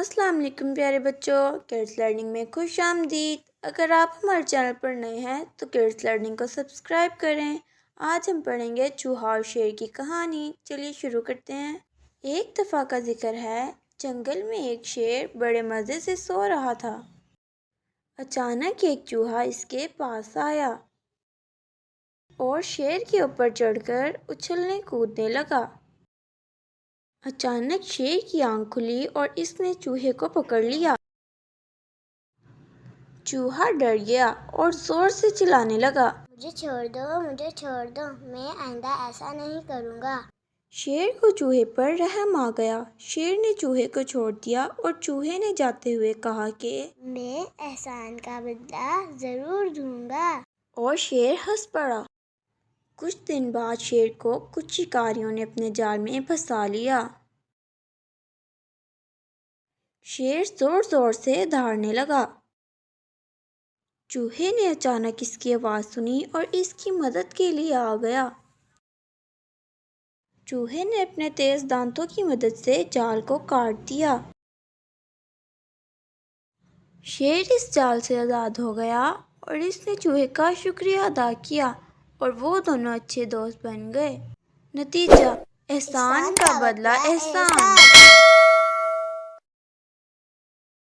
السلام علیکم پیارے بچوں، کڈس لرننگ میں خوش آمدید۔ اگر آپ ہمارے چینل پر نئے ہیں تو کڈس لرننگ کو سبسکرائب کریں۔ آج ہم پڑھیں گے چوہا اور شیر کی کہانی۔ چلیے شروع کرتے ہیں۔ ایک دفعہ کا ذکر ہے، جنگل میں ایک شیر بڑے مزے سے سو رہا تھا۔ اچانک ایک چوہا اس کے پاس آیا اور شیر کے اوپر چڑھ کر اچھلنے کودنے لگا۔ اچانک شیر کی آنکھ کھلی اور اس نے چوہے کو پکڑ لیا۔ چوہا ڈر گیا اور زور سے چلانے لگا، مجھے چھوڑ دو، مجھے چھوڑ دو، میں آئندہ ایسا نہیں کروں گا۔ شیر کو چوہے پر رحم آ گیا۔ شیر نے چوہے کو چھوڑ دیا اور چوہے نے جاتے ہوئے کہا کہ میں احسان کا بدلہ ضرور دوں گا۔ اور شیر ہنس پڑا۔ کچھ دن بعد شیر کو کچھ شکاریوں نے اپنے جال میں پھنسا لیا۔ شیر زور زور سے دھاڑنے لگا۔ چوہے نے اچانک اس کی آواز سنی اور اس کی مدد کے لیے آ گیا۔ چوہے نے اپنے تیز دانتوں کی مدد سے جال کو کاٹ دیا۔ شیر اس جال سے آزاد ہو گیا اور اس نے چوہے کا شکریہ ادا کیا اور وہ دونوں اچھے دوست بن گئے۔ نتیجہ: احسان کا بدلہ احسان۔